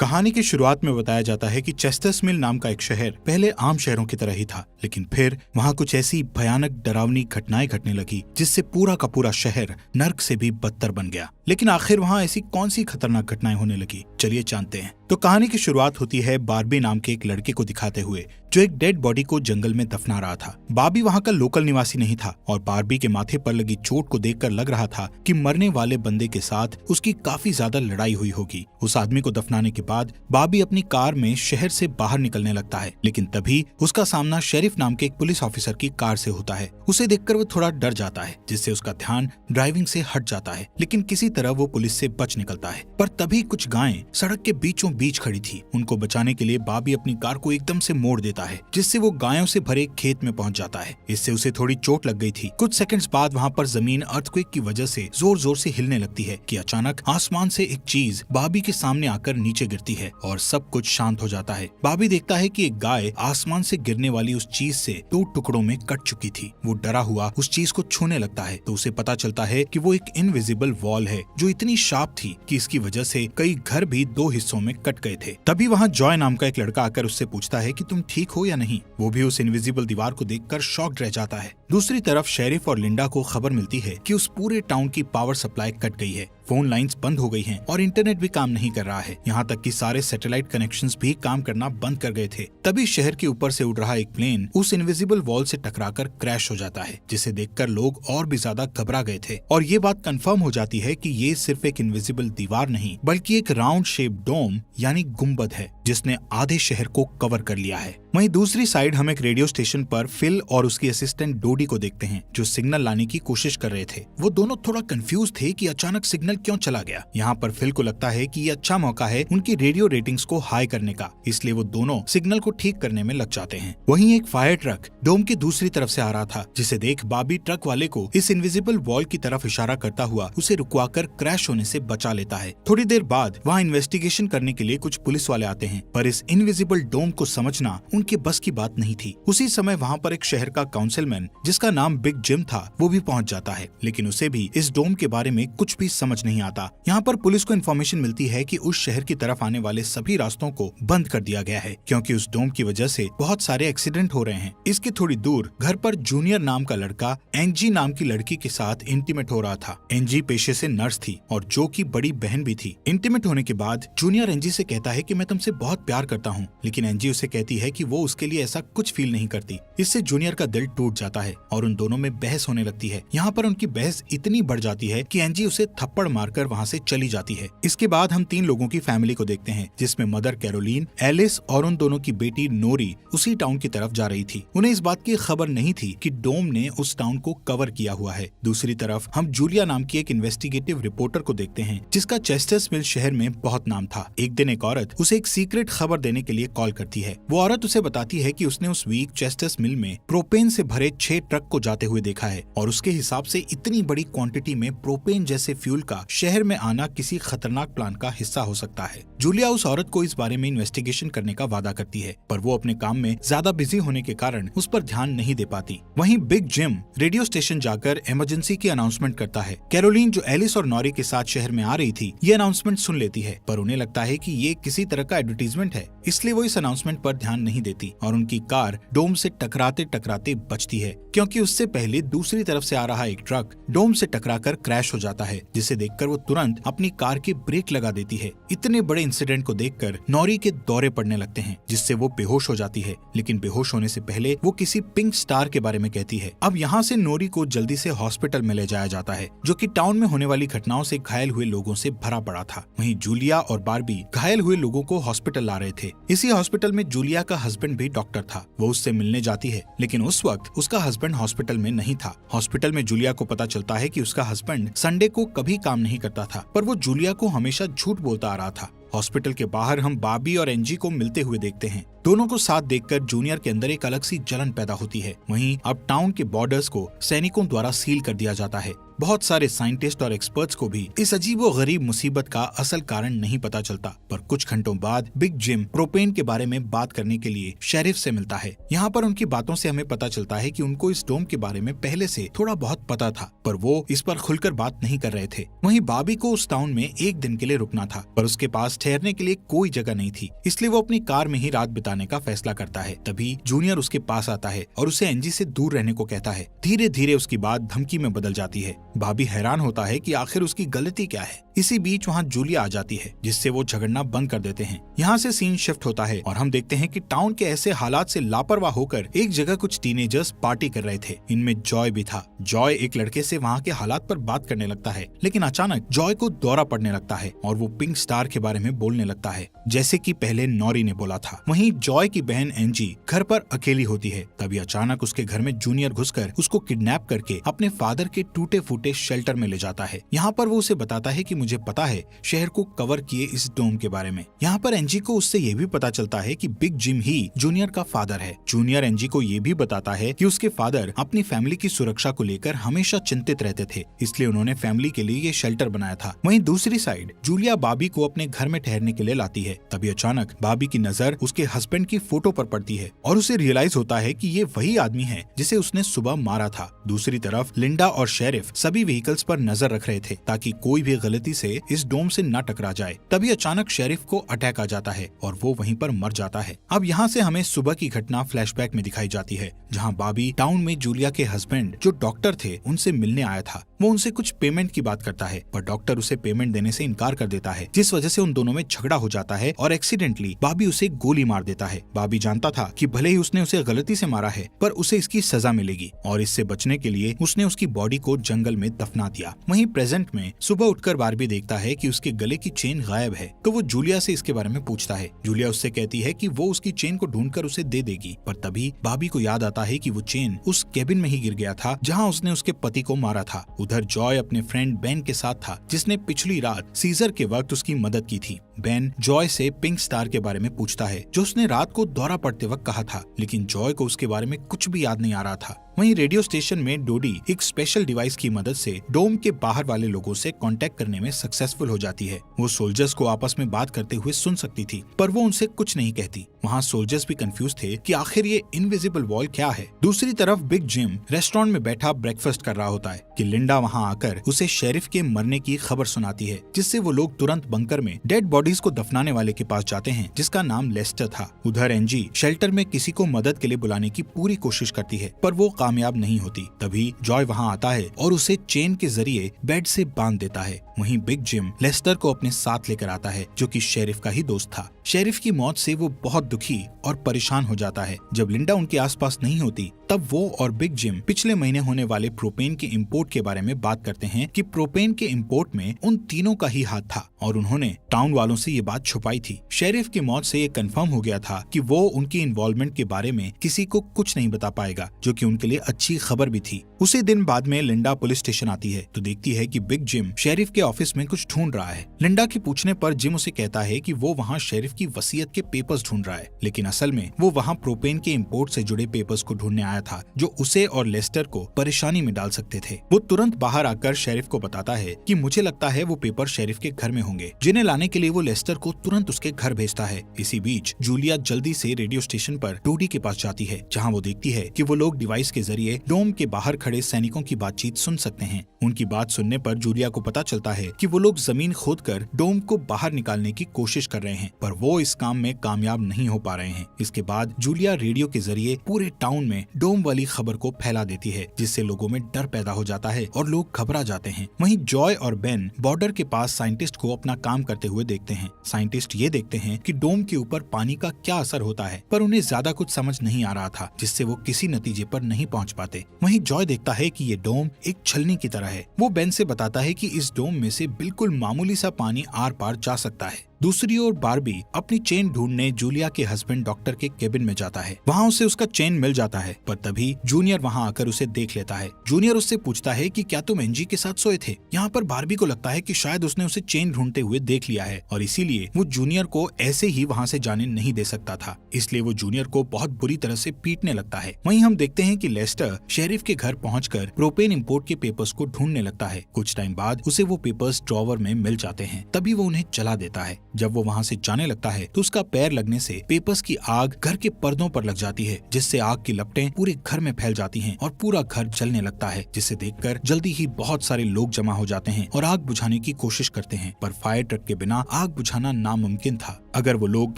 कहानी की शुरुआत में बताया जाता है कि चेस्टर्स मिल नाम का एक शहर पहले आम शहरों की तरह ही था, लेकिन फिर वहाँ कुछ ऐसी भयानक डरावनी घटनाएं घटने लगी जिससे पूरा का पूरा शहर नर्क से भी बदतर बन गया। लेकिन आखिर वहाँ ऐसी कौन सी खतरनाक घटनाएं होने लगी, चलिए जानते हैं। तो कहानी की शुरुआत होती है बार्बी नाम के एक लड़के को दिखाते हुए जो एक डेड बॉडी को जंगल में दफना रहा था। बार्बी वहाँ का लोकल निवासी नहीं था और बार्बी के माथे पर लगी चोट को देखकर लग रहा था कि मरने वाले बंदे के साथ उसकी काफी ज्यादा लड़ाई हुई होगी। उस आदमी को दफनाने के बाद बार्बी अपनी कार में शहर से बाहर निकलने लगता है, लेकिन तभी उसका सामना शेरिफ नाम के एक पुलिस ऑफिसर की कार से होता है। उसे देखकर वो थोड़ा डर जाता है, जिससे उसका ध्यान ड्राइविंग से हट जाता है, लेकिन किसी तरह वो पुलिस से बच निकलता है। पर तभी कुछ गायें सड़क के बीचों बीच खड़ी थी। उनको बचाने के लिए बार्बी अपनी कार को एकदम से मोड़ देता है, जिससे वो गायों से भरे खेत में पहुंच जाता है। इससे उसे थोड़ी चोट लग गई थी। कुछ सेकंड्स बाद वहाँ पर जमीन अर्थक्वेक की वजह से जोर जोर से हिलने लगती है कि अचानक आसमान से एक चीज बार्बी के सामने आकर नीचे गिरती है और सब कुछ शांत हो जाता है। बार्बी देखता है कि एक गाय आसमान से गिरने वाली उस चीज से 2 टुकड़ों में कट चुकी थी। वो डरा हुआ उस चीज को छूने लगता है तो उसे पता चलता है कि वो एक इनविजिबल वॉल है जो इतनी शार्प थी कि इसकी वजह से कई घर भी 2 हिस्सों में कट गए थे। तभी वहाँ जॉय नाम का एक लड़का आकर उससे पूछता है कि तुम ठीक हो या नहीं। वो भी उस इनविजिबल दीवार को देखकर शॉक्ड रह जाता है। दूसरी तरफ शेरिफ और लिंडा को खबर मिलती है कि उस पूरे टाउन की पावर सप्लाई कट गई है, फोन लाइंस बंद हो गई हैं और इंटरनेट भी काम नहीं कर रहा है। यहाँ तक कि सारे सैटेलाइट कनेक्शंस भी काम करना बंद कर गए थे। तभी शहर के ऊपर से उड़ रहा एक प्लेन उस इनविजिबल वॉल से टकराकर क्रैश हो जाता है, जिसे देखकर लोग और भी ज्यादा घबरा गए थे। और ये बात कंफर्म हो जाती है कि ये सिर्फ एक इनविजिबल दीवार नहीं बल्कि एक राउंड शेप डोम यानी गुम्बद है जिसने आधे शहर को कवर कर लिया है। वहीं दूसरी साइड हम एक रेडियो स्टेशन पर फिल और उसकी असिस्टेंट डोडी को देखते हैं जो सिग्नल लाने की कोशिश कर रहे थे। वो दोनों थोड़ा कंफ्यूज थे कि अचानक सिग्नल क्यों चला गया। यहाँ पर फिल को लगता है कि ये अच्छा मौका है उनकी रेडियो रेटिंग्स को हाई करने का, इसलिए वो दोनों सिग्नल को ठीक करने में लग जाते हैं। वहीं एक फायर ट्रक डोम की दूसरी तरफ से आ रहा था, जिसे देख बार्बी ट्रक वाले को इस इनविजिबल वॉल की तरफ इशारा करता हुआ उसे रुकवाकर क्रैश होने से बचा लेता है। थोड़ी देर बाद वहाँ इन्वेस्टिगेशन करने के लिए कुछ पुलिस वाले आते हैं, पर इस इनविजिबल डोम को समझना उनके बस की बात नहीं थी। उसी समय वहाँ पर एक शहर का काउंसिलमैन जिसका नाम बिग जिम था वो भी पहुँच जाता है, लेकिन उसे भी इस डोम के बारे में कुछ भी समझ नहीं आता। यहाँ पर पुलिस को इन्फॉर्मेशन मिलती है कि उस शहर की तरफ आने वाले सभी रास्तों को बंद कर दिया गया है क्योंकि उस डोम की वजह से बहुत सारे एक्सीडेंट हो रहे हैं। इसके थोड़ी दूर घर पर जूनियर नाम का लड़का एंजी नाम की लड़की के साथ इंटीमेट हो रहा था। एंजी पेशे से नर्स थी और जो की बड़ी बहन भी थी। इंटीमेट होने के बाद जूनियर एंजी से कहता है कि मैं तुमसे बहुत प्यार करता हूँ, लेकिन एंजी उसे कहती है कि वो उसके लिए ऐसा कुछ फील नहीं करती। इससे जूनियर का दिल टूट जाता है और उन दोनों में बहस होने लगती है। यहाँ पर उनकी बहस इतनी बढ़ जाती है कि एंजी उसे थप्पड़ मारकर वहाँ से चली जाती है। इसके बाद हम 3 लोगों की फैमिली को देखते हैं, जिसमें मदर कैरोलीन, एलिस और उन दोनों की बेटी नोरी उसी टाउन की तरफ जा रही थी। उन्हें इस बात की खबर नहीं थी कि डोम ने उस टाउन को कवर किया हुआ है। दूसरी तरफ हम जूलिया नाम की एक इन्वेस्टिगेटिव रिपोर्टर को देखते हैं जिसका चेस्टर्स मिल शहर में बहुत नाम था। एक दिन एक औरत उसे एक सीक्रेट खबर देने के लिए कॉल करती है। वो औरत उसे बताती है कि उसने उस वीक चेस्टर्स मिल में प्रोपेन से भरे 6 ट्रक को जाते हुए देखा है और उसके हिसाब से इतनी बड़ी क्वांटिटी में प्रोपेन जैसे फ्यूल का शहर में आना किसी खतरनाक प्लान का हिस्सा हो सकता है। जूलिया उस औरत को इस बारे में इन्वेस्टिगेशन करने का वादा करती है, पर वो अपने काम में ज्यादा बिजी होने के कारण उस पर ध्यान नहीं दे पाती। वहीं बिग जिम रेडियो स्टेशन जाकर इमरजेंसी की अनाउंसमेंट करता है। कैरोलीन जो एलिस और नॉरी के साथ शहर में आ रही थी ये अनाउंसमेंट सुन लेती है, पर उन्हें लगता है कि ये किसी तरह का एडवर्टीजमेंट है, इसलिए वो इस अनाउंसमेंट पर ध्यान नहीं देती और उनकी कार डोम से टकराते टकराते बचती है क्योंकि उससे पहले दूसरी तरफ से आ रहा एक ट्रक डोम से टकराकर क्रैश हो जाता है, जिसे देखकर वो तुरंत अपनी कार की ब्रेक लगा देती है। इतने बड़े इंसिडेंट को देखकर नॉरी के दौरे पड़ने लगते हैं, जिससे वो बेहोश हो जाती है, लेकिन बेहोश होने से पहले वो किसी पिंक स्टार के बारे में कहती है। अब यहाँ से नॉरी को जल्दी से हॉस्पिटल में ले जाया जाता है, जो कि टाउन में होने वाली घटनाओं से घायल हुए लोगों से भरा पड़ा था। वहीं जूलिया और बार्बी घायल हुए लोगों को हॉस्पिटल ला रहे थे। इसी हॉस्पिटल में जूलिया का हस्बैंड भी डॉक्टर था। वो उससे मिलने जाती है, लेकिन उस वक्त उसका हस्बैंड हॉस्पिटल में नहीं था। हॉस्पिटल में जूलिया को पता चलता है कि उसका हस्बैंड संडे को कभी काम नहीं करता था, पर वो जूलिया को हमेशा झूठ बोलता आ रहा था। हॉस्पिटल के बाहर हम बार्बी और एंजी को मिलते हुए देखते हैं। दोनों को साथ देखकर जूनियर के अंदर एक अलग सी जलन पैदा होती है। वहीं अब टाउन के बॉर्डर्स को सैनिकों द्वारा सील कर दिया जाता है। बहुत सारे साइंटिस्ट और एक्सपर्ट्स को भी इस अजीबोगरीब मुसीबत का असल कारण नहीं पता चलता। पर कुछ घंटों बाद बिग जिम प्रोपेन के बारे में बात करने के लिए शेरिफ से मिलता है। यहाँ पर उनकी बातों से हमें पता चलता है कि उनको इस डोम के बारे में पहले से थोड़ा बहुत पता था, पर वो इस पर खुलकर बात नहीं कर रहे थे। वहीं बॉबी को उस टाउन में एक दिन के लिए रुकना था, पर उसके पास ठहरने के लिए कोई जगह नहीं थी, इसलिए वो अपनी कार में ही रात बिताने का फैसला करता है। तभी जूनियर उसके पास आता है और उसे एंजी से दूर रहने को कहता है। धीरे धीरे उसकी बात धमकी में बदल जाती है। बॉबी हैरान होता है कि आखिर उसकी गलती क्या है। इसी बीच वहाँ जूलिया आ जाती है, जिससे वो झगड़ना बंद कर देते हैं। यहाँ से सीन शिफ्ट होता है और हम देखते हैं कि टाउन के ऐसे हालात से लापरवाह होकर एक जगह कुछ टीनेजर्स पार्टी कर रहे थे। इनमें जॉय भी था। जॉय एक लड़के से वहाँ के हालात पर बात करने लगता है, लेकिन अचानक जॉय को दौरा पड़ने लगता है और वो पिंक स्टार के बारे में बोलने लगता है, जैसे कि पहले नॉरी ने बोला था। वहीं जॉय की बहन एंजी घर पर अकेली होती है। तभी अचानक उसके घर में जूनियर घुसकर उसको किडनैप करके अपने फादर के टूटे फूटे शेल्टर में ले जाता है। यहाँ पर वो उसे बताता है कि मुझे पता है शहर को कवर किए इस डोम के बारे में। यहाँ पर एंजी को उससे ये भी पता चलता है कि बिग जिम ही जूनियर का फादर है। जूनियर एंजी को ये भी बताता है कि उसके फादर अपनी फैमिली की सुरक्षा को लेकर हमेशा चिंतित रहते थे, इसलिए उन्होंने फैमिली के लिए ये शेल्टर बनाया था। वहीं दूसरी साइड जूलिया बॉबी को अपने घर में ठहरने के लिए लाती है। तभी अचानक बॉबी की नजर उसके हस्बैंड की फोटो पर पड़ती है और उसे रियलाइज होता है कि ये वही आदमी है जिसे उसने सुबह मारा था। दूसरी तरफ लिंडा और शेरिफ सभी व्हीकल्स पर नजर रख रहे थे ताकि कोई भी गलती से इस डोम से न टकरा जाए। तभी अचानक शेरिफ को अटैक आ जाता है और वो वहीं पर मर जाता है। अब यहाँ से हमें सुबह की घटना फ्लैशबैक में दिखाई जाती है, जहाँ बॉबी टाउन में जूलिया के हस्बैंड जो डॉक्टर थे उनसे मिलने आया था। वो उनसे कुछ पेमेंट की बात करता है, पर डॉक्टर उसे पेमेंट देने से इनकार कर देता है, जिस वजह से उन दोनों में झगड़ा हो जाता है और एक्सीडेंटली बॉबी उसे गोली मार देता है। बॉबी जानता था कि भले ही उसने उसे गलती से मारा है, पर उसे इसकी सजा मिलेगी और इससे बचने के लिए उसने उसकी बॉडी को जंगल में दफना दिया। वहीं प्रेजेंट में सुबह उठकर बार्बी देखता है कि उसके गले की चेन गायब है, तो वो जूलिया से इसके बारे में पूछता है। जूलिया उससे कहती है कि वो उसकी चेन को ढूंढकर उसे दे देगी, पर तभी बॉबी को याद आता है कि वो चेन उस केबिन में ही गिर गया था जहाँ उसने उसके पति को मारा था। उधर जॉय अपने फ्रेंड बेन के साथ था, जिसने पिछली रात सीजर के वक्त उसकी मदद की थी। बेन जॉय से पिंक स्टार के बारे में पूछता है, जो उसने रात को दौरा पड़ते वक्त कहा था, लेकिन जॉय को उसके बारे में कुछ भी याद नहीं आ रहा था। वहीं रेडियो स्टेशन में डोडी एक स्पेशल डिवाइस की मदद से डोम के बाहर वाले लोगों से कांटेक्ट करने में सक्सेसफुल हो जाती है। वो सोल्जर्स को आपस में बात करते हुए सुन सकती थी, पर वो उनसे कुछ नहीं कहती। वहाँ सोल्जर्स भी कंफ्यूज थे कि आखिर ये इनविजिबल वॉल क्या है। दूसरी तरफ बिग जिम रेस्टोरेंट में बैठा ब्रेकफास्ट कर रहा होता है कि लिंडा वहाँ आकर उसे शेरिफ के मरने की खबर सुनाती है, जिससे वो लोग तुरंत बंकर में डेड बॉडीज को दफनाने वाले के पास जाते हैं, जिसका नाम लेस्टर था। उधर एंजी शेल्टर में किसी को मदद के लिए बुलाने की पूरी कोशिश करती है, पर वो कामयाब नहीं होती। तभी जॉय वहाँ आता है और उसे चेन के जरिए बेड से बांध देता है। वहीं बिग जिम लेस्टर को अपने साथ लेकर आता है, जो कि शेरिफ का ही दोस्त था। शेरिफ की मौत से वो बहुत दुखी और परेशान हो जाता है। जब लिंडा उनके आसपास नहीं होती, तब वो और बिग जिम पिछले महीने होने वाले प्रोपेन के इंपोर्ट के बारे में बात करते हैं कि प्रोपेन के इंपोर्ट में उन तीनों का ही हाथ था और उन्होंने टाउन वालों से ये बात छुपाई थी। शेरिफ की मौत से ये कंफर्म हो गया था कि वो उनकी इन्वॉल्वमेंट के बारे में किसी को कुछ नहीं बता पाएगा, जो कि उनके लिए अच्छी खबर भी थी। उसी दिन बाद में लिंडा पुलिस स्टेशन आती है तो देखती है कि बिग जिम शेरिफ के ऑफिस में कुछ ढूंढ रहा है। लिंडा के पूछने पर जिम उसे कहता है कि वो वहाँ शेरिफ की वसीयत के पेपर्स ढूंढ रहा है, लेकिन असल में वो वहाँ प्रोपेन के इंपोर्ट से जुड़े पेपर्स को ढूंढने आया था, जो उसे और लेस्टर को परेशानी में डाल सकते थे। वो तुरंत बाहर आकर शेरिफ को बताता है कि मुझे लगता है वो पेपर शेरिफ के घर में होंगे, जिन्हें लाने के लिए वो लेस्टर को तुरंत उसके घर भेजता है। इसी बीच जूलिया जल्दी से रेडियो स्टेशन पर डोडी के पास जाती है, जहाँ वो देखती है कि वो लोग डिवाइस के जरिए डोम के बाहर खड़े सैनिकों की बातचीत सुन सकते हैं। उनकी बात सुनने पर जूलिया को पता चलता है कि वो लोग जमीन खोदकर डोम को बाहर निकालने की कोशिश कर रहे हैं, पर वो इस काम में कामयाब नहीं हो पा रहे हैं। इसके बाद जूलिया रेडियो के जरिए पूरे टाउन में डोम वाली खबर को फैला देती है, जिससे लोगों में डर पैदा हो जाता है और लोग घबरा जाते हैं। वहीं जॉय और बेन बॉर्डर के पास साइंटिस्ट को अपना काम करते हुए देखते हैं। साइंटिस्ट ये देखते हैं कि डोम के ऊपर पानी का क्या असर होता है, पर उन्हें ज्यादा कुछ समझ नहीं आ रहा था, जिससे वो किसी नतीजे पर नहीं पहुंच पाते। वहीं जॉय देखता है कि ये डोम एक छलनी की तरह है। वो बेन से बताता है कि इस डोम में से बिल्कुल मामूली सा पानी आर पार जा सकता है। दूसरी ओर बार्बी अपनी चेन ढूंढने जूलिया के हस्बैंड डॉक्टर के केबिन में जाता है। वहाँ उसे उसका चेन मिल जाता है, पर तभी जूनियर वहाँ आकर उसे देख लेता है। जूनियर उससे पूछता है कि क्या तुम एंजी के साथ सोए थे। यहाँ पर बार्बी को लगता है कि शायद उसने उसे चेन ढूंढते हुए देख लिया है और इसीलिए वो जूनियर को ऐसे ही वहाँ से जाने नहीं दे सकता था, इसलिए वो जूनियर को बहुत बुरी तरह से पीटने लगता है। वहीं हम देखते हैं कि लेस्टर शेरिफ के घर पहुंचकर प्रोपेन इंपोर्ट के पेपर्स को ढूंढने लगता है। कुछ टाइम बाद उसे वो पेपर्स ड्रॉवर में मिल जाते हैं, तभी वो उन्हें जला देता है। जब वो वहाँ से जाने लगता है तो उसका पैर लगने से पेपर्स की आग घर के पर्दों पर लग जाती है, जिससे आग की लपटें पूरे घर में फैल जाती हैं और पूरा घर जलने लगता है, जिसे देखकर जल्दी ही बहुत सारे लोग जमा हो जाते हैं और आग बुझाने की कोशिश करते हैं, पर फायर ट्रक के बिना आग बुझाना नामुमकिन था। अगर वो लोग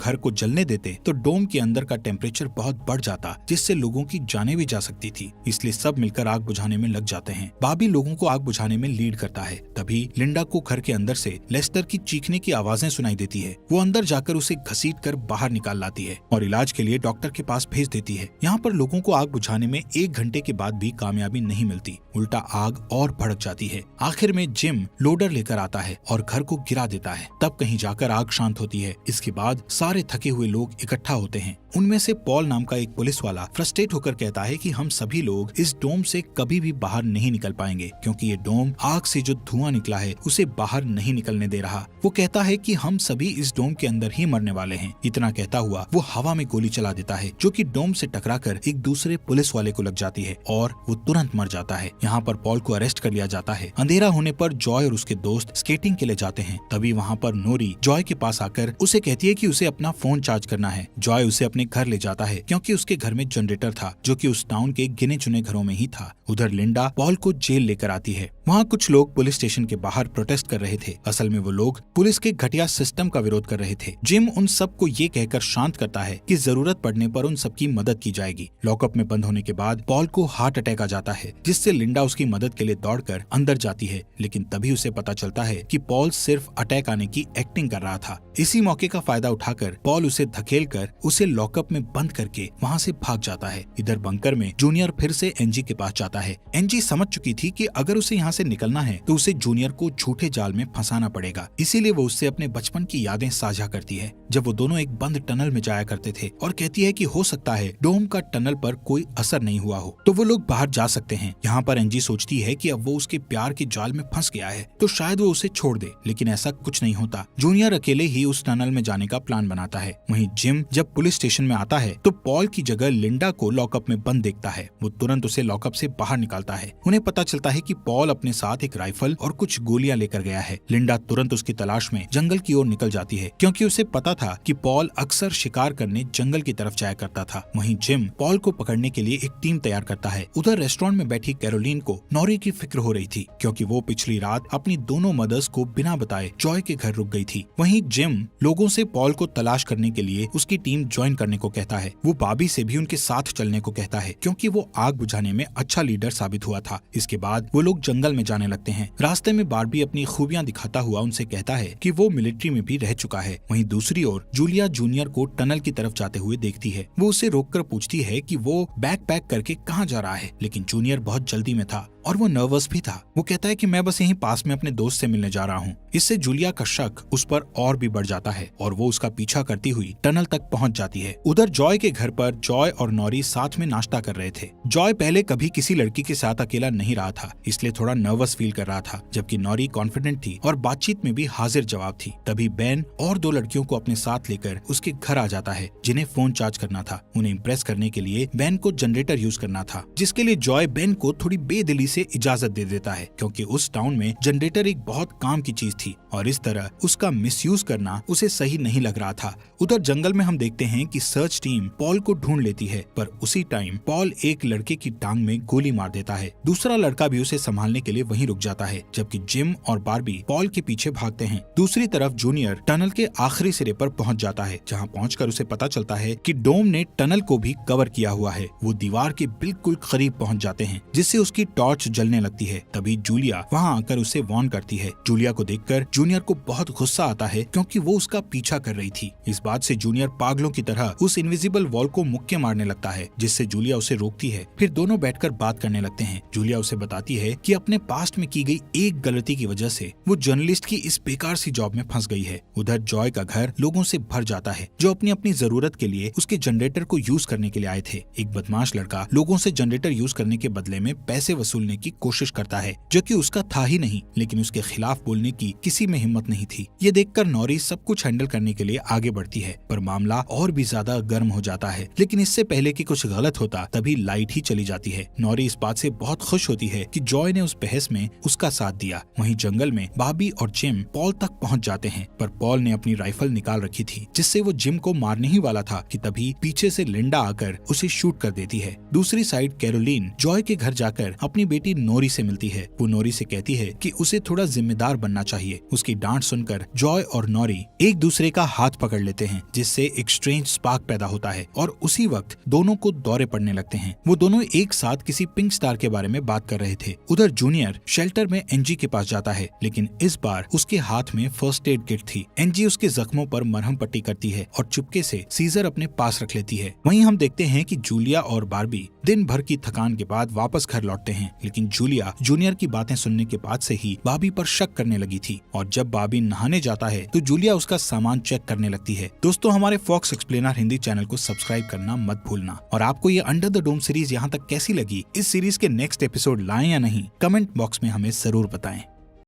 घर को जलने देते तो डोम के अंदर का टेम्परेचर बहुत बढ़ जाता, जिससे लोगों की जानें भी जा सकती थी। इसलिए सब मिलकर आग बुझाने में लग जाते हैं। बॉबी लोगों को आग बुझाने में लीड करता है। तभी लिंडा को घर के अंदर से लेस्टर की चीखने की आवाजें सुनाई देती है। वो अंदर जाकर उसे घसीटकर बाहर निकाल लाती है और इलाज के लिए डॉक्टर के पास भेज देती है। यहाँ पर लोगों को आग बुझाने में 1 घंटे के बाद भी कामयाबी नहीं मिलती, उल्टा आग और भड़क जाती है। आखिर में जिम लोडर लेकर आता है और घर को गिरा देता है। तब कहीं जाकर आग शांत होती है। इसके बाद सारे थके हुए लोग इकट्ठा होते हैं। उनमें से पॉल नाम का एक पुलिस वाला फ्रस्ट्रेट होकर कहता है कि हम सभी लोग इस डोम से कभी भी बाहर नहीं निकल पाएंगे, क्योंकि ये डोम आग से जो धुआं निकला है उसे बाहर नहीं निकलने दे रहा। वो कहता है कि हम सभी इस डोम के अंदर ही मरने वाले हैं। इतना कहता हुआ वो हवा में गोली चला देता है, जो कि डोम से टकराकर एक दूसरे पुलिस वाले को लग जाती है और वो तुरंत मर जाता है। यहाँ पर पॉल को अरेस्ट कर लिया जाता है। अंधेरा होने पर जॉय और उसके दोस्त स्केटिंग के लिए जाते हैं। तभी वहाँ पर नोरी जॉय के पास आकर उसे कहती है कि उसे अपना फोन चार्ज करना है। जॉय उसे अपने घर ले जाता है, क्योंकि उसके घर में जनरेटर था, जो कि उस टाउन के गिने चुने घरों में ही था। उधर लिंडा पॉल को जेल लेकर आती है। वहाँ कुछ लोग पुलिस स्टेशन के बाहर प्रोटेस्ट कर रहे थे। असल में वो लोग पुलिस के घटिया सिस्टम का विरोध कर रहे थे। जिम उन सबको ये कहकर शांत करता है कि जरूरत पड़ने पर उन सबकी मदद की जाएगी। लॉकअप में बंद होने के बाद पॉल को हार्ट अटैक आ जाता है, जिससे लिंडा उसकी मदद के लिए दौड़कर अंदर जाती है, लेकिन तभी उसे पता चलता है कि पॉल सिर्फ अटैक आने की एक्टिंग कर रहा था। इसी मौके का फायदा उठाकर पॉल उसे धकेलकर उसे लॉकअप में बंद करके वहाँ से भाग जाता है। इधर बंकर में जूनियर फिर से एनजी के पास जाता है। एनजी समझ चुकी थी कि अगर उसे यहाँ से निकलना है तो उसे जूनियर को झूठे जाल में फंसाना पड़ेगा, इसीलिए वो उससे अपने बचपन की यादें साझा करती है, जब वो दोनों एक बंद टनल में जाया करते थे, और कहती है कि हो सकता है डोम का टनल पर कोई असर नहीं हुआ हो, तो वो लोग बाहर जा सकते हैं। यहाँ पर एनजी सोचती है कि अब वो उसके प्यार के जाल में फंस गया है तो शायद वो उसे छोड़ दे, लेकिन ऐसा कुछ नहीं होता। जूनियर अकेले ही उस टनल में जाने का प्लान बनाता है। वहीं जिम जब पुलिस स्टेशन में आता है तो पॉल की जगह लिंडा को लॉकअप में बंद देखता है। वो तुरंत उसे लॉकअप से बाहर निकालता है। उन्हें पता चलता है कि पॉल अपने साथ एक राइफल और कुछ गोलियां लेकर गया है। लिंडा तुरंत उसकी तलाश में जंगल की ओर निकल जाती है, क्योंकि उसे पता था कि पॉल अक्सर शिकार करने जंगल की तरफ जाया करता था। वहीं जिम पॉल को पकड़ने के लिए एक टीम तैयार करता है। उधर रेस्टोरेंट में बैठी कैरोलीन को नॉरी की फिक्र हो रही थी, क्योंकि वो पिछली रात अपनी दोनों मदर्स को बिना बताए जॉय के घर रुक गई थी। वहीं जिम लोगों से पॉल को तलाश करने के लिए उसकी टीम ज्वाइन करने को कहता है। वो बॉबी से भी उनके साथ चलने को कहता है, क्योंकि वो आग बुझाने में अच्छा लीडर साबित हुआ था। इसके बाद वो लोग जंगल में जाने लगते हैं। रास्ते में बार्बी अपनी खूबियां दिखाता हुआ उनसे कहता है कि वो मिलिट्री में भी रह चुका है। वहीं दूसरी ओर जूलिया जूनियर को टनल की तरफ जाते हुए देखती है। वो उसे रोककर पूछती है कि वो बैग पैक करके कहाँ जा रहा है, लेकिन जूनियर बहुत जल्दी में था और वो नर्वस भी था। वो कहता है कि मैं बस यहीं पास में अपने दोस्त से मिलने जा रहा हूँ। इससे जूलिया का शक उस पर और भी बढ़ जाता है और वो उसका पीछा करती हुई टनल तक पहुँच जाती है। उधर जॉय के घर पर जॉय और नॉरी साथ में नाश्ता कर रहे थे। जॉय पहले कभी किसी लड़की के साथ अकेला नहीं रहा था, इसलिए थोड़ा नर्वस फील कर रहा था, जबकि नॉरी कॉन्फिडेंट थी और बातचीत में भी हाजिर जवाब थी। तभी बेन और 2 लड़कियों को अपने साथ लेकर उसके घर आ जाता है, जिन्हें फोन चार्ज करना था। उन्हें इम्प्रेस करने के लिए बेन को जनरेटर यूज करना था, जिसके लिए जॉय बेन को थोड़ी बेदिली से इजाजत दे देता है, क्योंकि उस टाउन में जनरेटर एक बहुत काम की चीज थी और इस तरह उसका मिसयूज करना उसे सही नहीं लग रहा था। उधर जंगल में हम देखते हैं कि सर्च टीम पॉल को ढूंढ लेती है, पर उसी टाइम पॉल एक लड़के की टांग में गोली मार देता है। दूसरा लड़का भी उसे संभालने के लिए वहीं रुक जाता है, जबकि जिम और बार्बी पॉल के पीछे भागते हैं। दूसरी तरफ जूनियर टनल के आखिरी सिरे पर पहुंच जाता है, जहां पहुंचकर उसे पता चलता है कि डोम ने टनल को भी कवर किया हुआ है। वो दीवार के बिल्कुल करीब पहुंच जाते हैं, जिससे उसकी टॉर्च जलने लगती है। तभी जूलिया वहां आकर उसे वार्न करती है। जूलिया को देखकर जूनियर को बहुत गुस्सा आता है, क्योंकि वो उसका पीछा कर रही थी। इस बात से जूनियर पागलों की तरह उस इनविजिबल वॉल को मुक्के मारने लगता है, जिससे जूलिया उसे रोकती है। फिर दोनों बैठकर बात करने लगते हैं। जूलिया उसे बताती है कि अपने पास्ट में की गई एक गलती की वजह से वो जर्नलिस्ट की इस बेकार सी जॉब में फंस गई है। उधर जॉय का घर लोगों से भर जाता है, जो अपनी अपनी जरूरत के लिए उसके जनरेटर को यूज करने के लिए आए थे। एक बदमाश लड़का लोगों से जनरेटर यूज करने के बदले में पैसे वसूलने करने की कोशिश करता है, जो कि उसका था ही नहीं, लेकिन उसके खिलाफ बोलने की किसी में हिम्मत नहीं थी। ये देखकर नॉरी सब कुछ हैंडल करने के लिए आगे बढ़ती है, पर मामला और भी ज्यादा गर्म हो जाता है। लेकिन इससे पहले कि कुछ गलत होता तभी लाइट ही चली जाती है। नॉरी इस बात से बहुत खुश होती है कि जॉय ने उस बहस में उसका साथ दिया। वहीं जंगल में बॉबी और जिम पॉल तक पहुंच जाते हैं, पर पॉल ने अपनी राइफल निकाल रखी थी, जिससे वो जिम को मारने ही वाला था कि तभी पीछे से लिंडा आकर उसे शूट कर देती है। दूसरी साइड कैरोलीन जॉय के घर जाकर अपनी बेटी नोरी से मिलती है। वो नोरी से कहती है कि उसे थोड़ा जिम्मेदार बनना चाहिए। उसकी डांट सुनकर जॉय और नोरी एक दूसरे का हाथ पकड़ लेते हैं, जिससे एक स्ट्रेंज स्पार्क पैदा होता है और उसी वक्त दोनों को दौरे पड़ने लगते हैं। वो दोनों एक साथ किसी पिंक स्टार के बारे में बात कर रहे थे। उधर जूनियर शेल्टर में एनजी के पास जाता है, लेकिन इस बार उसके हाथ में फर्स्ट एड किट थी। एनजी उसके जख्मों पर मरहम पट्टी करती है और चुपके से सीजर अपने पास रख लेती है। वहीं हम देखते हैं कि जूलिया और बार्बी दिन भर की थकान के बाद वापस घर लौटते हैं, लेकिन जूलिया जूनियर की बातें सुनने के बाद से ही बार्बी पर शक करने लगी थी और जब बार्बी नहाने जाता है तो जूलिया उसका सामान चेक करने लगती है। दोस्तों, हमारे फॉक्स एक्सप्लेनर हिंदी चैनल को सब्सक्राइब करना मत भूलना। और आपको ये अंडर द डोम सीरीज यहाँ तक कैसी लगी, इस सीरीज के नेक्स्ट एपिसोड लाएं या नहीं, कमेंट बॉक्स में हमें जरूर बताएं।